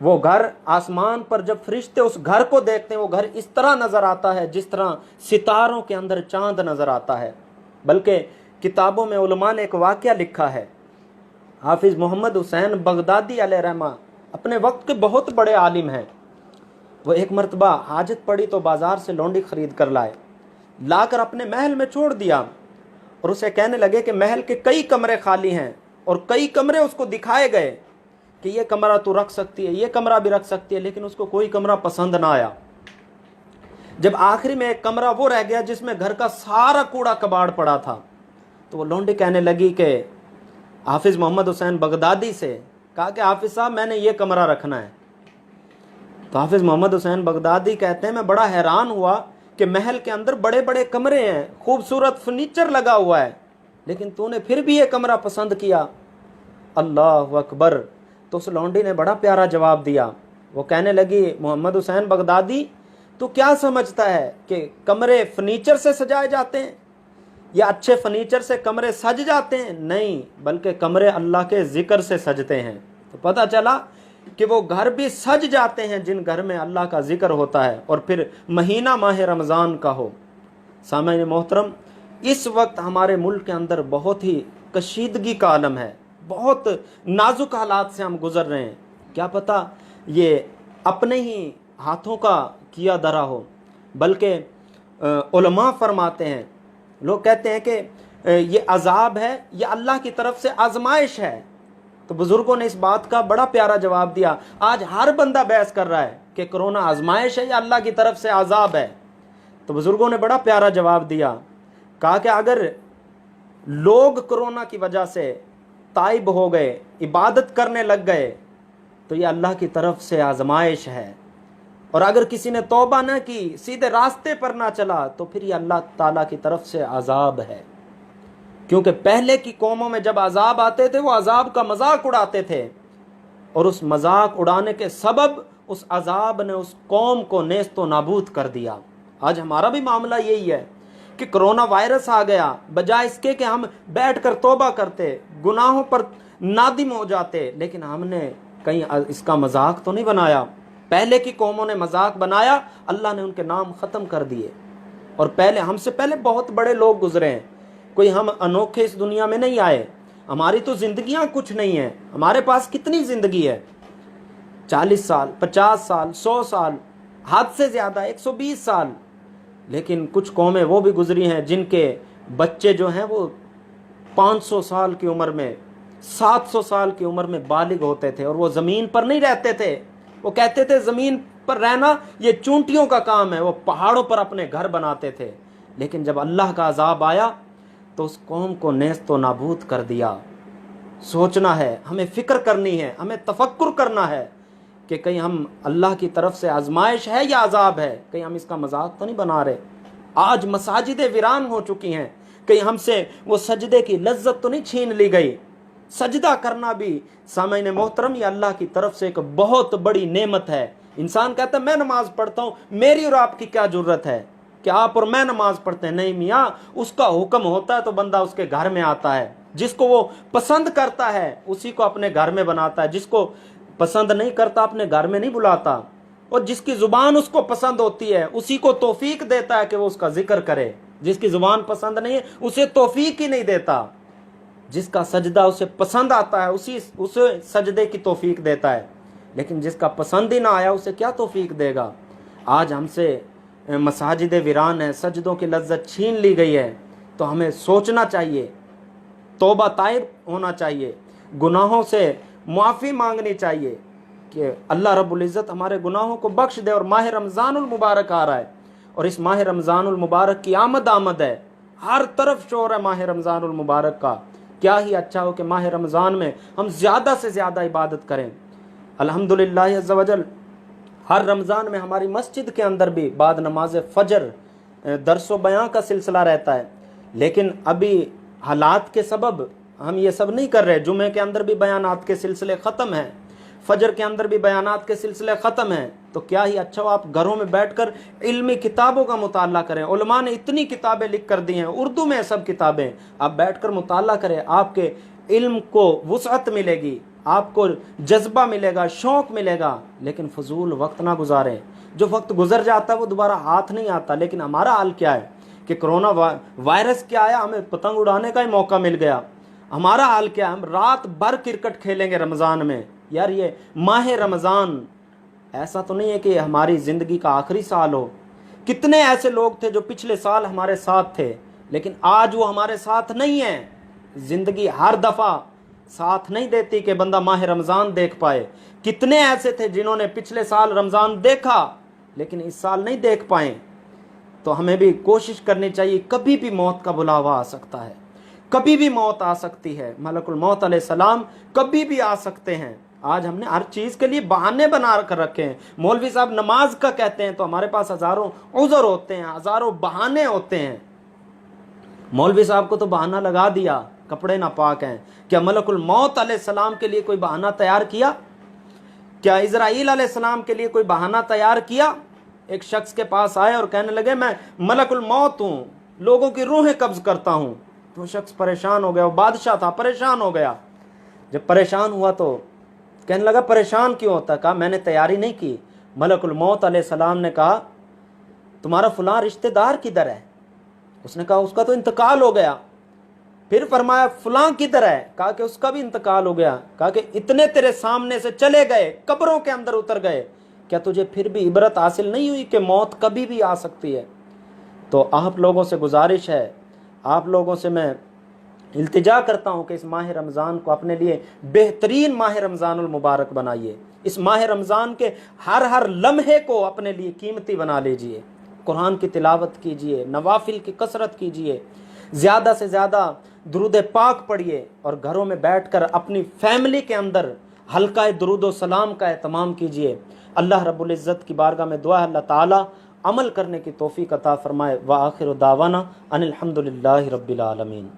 وہ گھر آسمان پر جب فرشتے اس گھر کو دیکھتے ہیں وہ گھر اس طرح نظر آتا ہے جس طرح ستاروں کے اندر چاند نظر آتا ہے۔ بلکہ کتابوں میں علماء نے ایک واقعہ لکھا ہے، حافظ محمد حسین بغدادی علیہ رحمہ اپنے وقت کے بہت بڑے عالم ہیں، وہ ایک مرتبہ حاجت پڑی تو بازار سے لونڈی خرید کر لائے، لا کر اپنے محل میں چھوڑ دیا، اور اسے کہنے لگے کہ محل کے کئی کمرے خالی ہیں، اور کئی کمرے اس کو دکھائے گئے کہ یہ کمرہ تو رکھ سکتی ہے، یہ کمرہ بھی رکھ سکتی ہے، لیکن اس کو کوئی کمرہ پسند نہ آیا۔ جب آخری میں ایک کمرہ وہ رہ گیا جس میں گھر کا سارا کوڑا کباڑ پڑا تھا، تو وہ لونڈی کہنے لگی کہ حافظ محمد حسین بغدادی سے کہا کہ حافظ صاحب میں نے یہ کمرہ رکھنا ہے۔ تو حافظ محمد حسین بغدادی کہتے ہیں میں بڑا حیران ہوا کہ محل کے اندر بڑے بڑے کمرے ہیں، خوبصورت فرنیچر لگا ہوا ہے، لیکن تو نے پھر بھی یہ کمرہ پسند کیا۔ اللہ اکبر! تو اس لونڈی نے بڑا پیارا جواب دیا، وہ کہنے لگی محمد حسین بغدادی تو کیا سمجھتا ہے کہ کمرے فرنیچر سے سجائے جاتے ہیں یا اچھے فرنیچر سے کمرے سج جاتے ہیں؟ نہیں، بلکہ کمرے اللہ کے ذکر سے سجتے ہیں۔ تو پتہ چلا کہ وہ گھر بھی سج جاتے ہیں جن گھر میں اللہ کا ذکر ہوتا ہے، اور پھر مہینہ ماہ رمضان کا ہو۔ سامعین محترم، اس وقت ہمارے ملک کے اندر بہت ہی کشیدگی کا عالم ہے، بہت نازک حالات سے ہم گزر رہے ہیں، کیا پتہ یہ اپنے ہی ہاتھوں کا کیا درا ہو۔ بلکہ علماء فرماتے ہیں، لوگ کہتے ہیں کہ یہ عذاب ہے یا اللہ کی طرف سے آزمائش ہے، تو بزرگوں نے اس بات کا بڑا پیارا جواب دیا۔ آج ہر بندہ بحث کر رہا ہے کہ کرونا آزمائش ہے یا اللہ کی طرف سے عذاب ہے، تو بزرگوں نے بڑا پیارا جواب دیا، کہا کہ اگر لوگ کرونا کی وجہ سے تائب ہو گئے، عبادت کرنے لگ گئے، تو یہ اللہ کی طرف سے آزمائش ہے، اور اگر کسی نے توبہ نہ کی، سیدھے راستے پر نہ چلا، تو پھر یہ اللہ تعالیٰ کی طرف سے عذاب ہے۔ کیونکہ پہلے کی قوموں میں جب عذاب آتے تھے وہ عذاب کا مذاق اڑاتے تھے، اور اس مذاق اڑانے کے سبب اس عذاب نے اس قوم کو نیست و نابود کر دیا۔ آج ہمارا بھی معاملہ یہی ہے کہ کرونا وائرس آ گیا، بجائے اس کے کہ ہم بیٹھ کر توبہ کرتے، گناہوں پر نادم ہو جاتے، لیکن ہم نے کہیں اس کا مذاق تو نہیں بنایا۔ پہلے کی قوموں نے مذاق بنایا، اللہ نے ان کے نام ختم کر دیے، اور ہم سے پہلے بہت بڑے لوگ گزرے ہیں، کوئی ہم انوکھے اس دنیا میں نہیں آئے۔ ہماری تو زندگیاں کچھ نہیں ہیں، ہمارے پاس کتنی زندگی ہے، 40 سال، 50 سال، 100 سال، حد سے زیادہ 120 سال، لیکن کچھ قومیں وہ بھی گزری ہیں جن کے بچے جو ہیں وہ 500 سال کی عمر میں، 700 سال کی عمر میں بالغ ہوتے تھے، اور وہ زمین پر نہیں رہتے تھے۔ وہ کہتے تھے زمین پر رہنا یہ چونٹیوں کا کام ہے، وہ پہاڑوں پر اپنے گھر بناتے تھے، لیکن جب اللہ کا عذاب آیا تو اس قوم کو نیست و نابود کر دیا۔ سوچنا ہے، ہمیں فکر کرنی ہے، ہمیں تفکر کرنا ہے کہ کہیں ہم اللہ کی طرف سے آزمائش ہے یا عذاب ہے، کہیں ہم اس کا مذاق تو نہیں بنا رہے۔ آج مساجدیں ویران ہو چکی ہیں، کہیں ہم سے وہ سجدے کی لذت تو نہیں چھین لی گئی۔ سجدہ کرنا بھی سامعین محترم یہ اللہ کی طرف سے ایک بہت بڑی نعمت ہے۔ انسان کہتا ہے میں نماز پڑھتا ہوں، میری اور آپ کی کیا ضرورت ہے کہ آپ اور میں نماز پڑھتے ہیں؟ نہیں میاں، اس کا حکم ہوتا ہے تو بندہ اس کے گھر میں آتا ہے، جس کو وہ پسند کرتا ہے اسی کو اپنے گھر میں بناتا ہے، جس کو پسند نہیں کرتا اپنے گھر میں نہیں بلاتا، اور جس کی زبان اس کو پسند ہوتی ہے اسی کو توفیق دیتا ہے کہ وہ اس کا ذکر کرے، جس کی زبان پسند نہیں ہے اسے توفیق ہی نہیں دیتا، جس کا سجدہ اسے پسند آتا ہے اسے سجدے کی توفیق دیتا ہے، لیکن جس کا پسند ہی نہ آیا اسے کیا توفیق دے گا۔ آج ہم سے مساجد ویران ہیں، سجدوں کی لذت چھین لی گئی ہے، تو ہمیں سوچنا چاہیے، توبہ طائب ہونا چاہیے، گناہوں سے معافی مانگنی چاہیے کہ اللہ رب العزت ہمارے گناہوں کو بخش دے۔ اور ماہ رمضان المبارک آ رہا ہے، اور اس ماہ رمضان المبارک کی آمد ہے، ہر طرف شور ہے ماہ رمضان المبارک کا۔ کیا ہی اچھا ہو کہ ماہ رمضان میں ہم زیادہ سے زیادہ عبادت کریں۔ الحمدللہ عز وجل ہر رمضان میں ہماری مسجد کے اندر بھی بعد نماز فجر درس و بیان کا سلسلہ رہتا ہے، لیکن ابھی حالات کے سبب ہم یہ سب نہیں کر رہے۔ جمعے کے اندر بھی بیانات کے سلسلے ختم ہیں، فجر کے اندر بھی بیانات کے سلسلے ختم ہیں، تو کیا ہی اچھا ہو آپ گھروں میں بیٹھ کر علمی کتابوں کا مطالعہ کریں۔ علماء نے اتنی کتابیں لکھ کر دی ہیں، اردو میں سب کتابیں، آپ بیٹھ کر مطالعہ کریں، آپ کے علم کو وسعت ملے گی، آپ کو جذبہ ملے گا، شوق ملے گا، لیکن فضول وقت نہ گزاریں۔ جو وقت گزر جاتا ہے وہ دوبارہ ہاتھ نہیں آتا۔ لیکن ہمارا حال کیا ہے کہ کرونا وائرس کیا آیا، ہمیں پتنگ اڑانے کا ہی موقع مل گیا۔ ہمارا حال کیا ہے، ہم رات بھر کرکٹ کھیلیں گے رمضان میں۔ یار یہ ماہ رمضان ایسا تو نہیں ہے کہ ہماری زندگی کا آخری سال ہو۔ کتنے ایسے لوگ تھے جو پچھلے سال ہمارے ساتھ تھے، لیکن آج وہ ہمارے ساتھ نہیں ہیں۔ زندگی ہر دفعہ ساتھ نہیں دیتی کہ بندہ ماہ رمضان دیکھ پائے۔ کتنے ایسے تھے جنہوں نے پچھلے سال رمضان دیکھا لیکن اس سال نہیں دیکھ پائے۔ تو ہمیں بھی کوشش کرنی چاہیے، کبھی بھی موت کا بلاوا آ سکتا ہے، کبھی بھی موت آ سکتی ہے، ملک الموت علیہ السلام کبھی بھی آ سکتے ہیں۔ آج ہم نے ہر چیز کے لیے بہانے بنا کر رکھے ہیں۔ مولوی صاحب نماز کا کہتے ہیں تو ہمارے پاس ہزاروں عذر ہوتے ہیں، ہزاروں بہانے ہوتے ہیں۔ مولوی صاحب کو تو بہانہ لگا دیا کپڑے ناپاک ہیں، کیا ملک الموت علیہ السلام کے لیے کوئی بہانہ تیار کیا؟ کیا اسرائیل علیہ السلام کے لیے کوئی بہانہ تیار کیا؟ ایک شخص کے پاس آئے اور کہنے لگے میں ملک الموت ہوں، لوگوں کی روحیں قبض کرتا ہوں۔ تو شخص پریشان ہو گیا، وہ بادشاہ تھا، پریشان ہو گیا۔ جب پریشان ہوا تو کہنے لگا پریشان کیوں ہوتا؟ کہا میں نے تیاری نہیں کی۔ ملک الموت علیہ السلام نے کہا تمہارا فلاں رشتہ دار کدھر ہے؟ اس نے کہا اس کا تو انتقال ہو گیا۔ پھر فرمایا فلاں کدھر ہے؟ کہا کہ اس کا بھی انتقال ہو گیا۔ کہا کہ اتنے تیرے سامنے سے چلے گئے، قبروں کے اندر اتر گئے، کیا تجھے پھر بھی عبرت حاصل نہیں ہوئی کہ موت کبھی بھی آ سکتی ہے؟ تو آپ لوگوں سے گزارش ہے، آپ لوگوں سے میں التجا کرتا ہوں کہ اس ماہ رمضان کو اپنے لیے بہترین ماہ رمضان المبارک بنائیے۔ اس ماہ رمضان کے ہر لمحے کو اپنے لیے قیمتی بنا لیجئے۔ قرآن کی تلاوت کیجئے، نوافل کی کثرت کیجئے، زیادہ سے زیادہ درود پاک پڑھیے، اور گھروں میں بیٹھ کر اپنی فیملی کے اندر حلقہ درود و سلام کا اہتمام کیجئے۔ اللہ رب العزت کی بارگاہ میں دعا ہے اللہ تعالی عمل کرنے کی توفیق عطا فرمائے۔ وآخر دعوانا ان الحمد للہ رب العالمین۔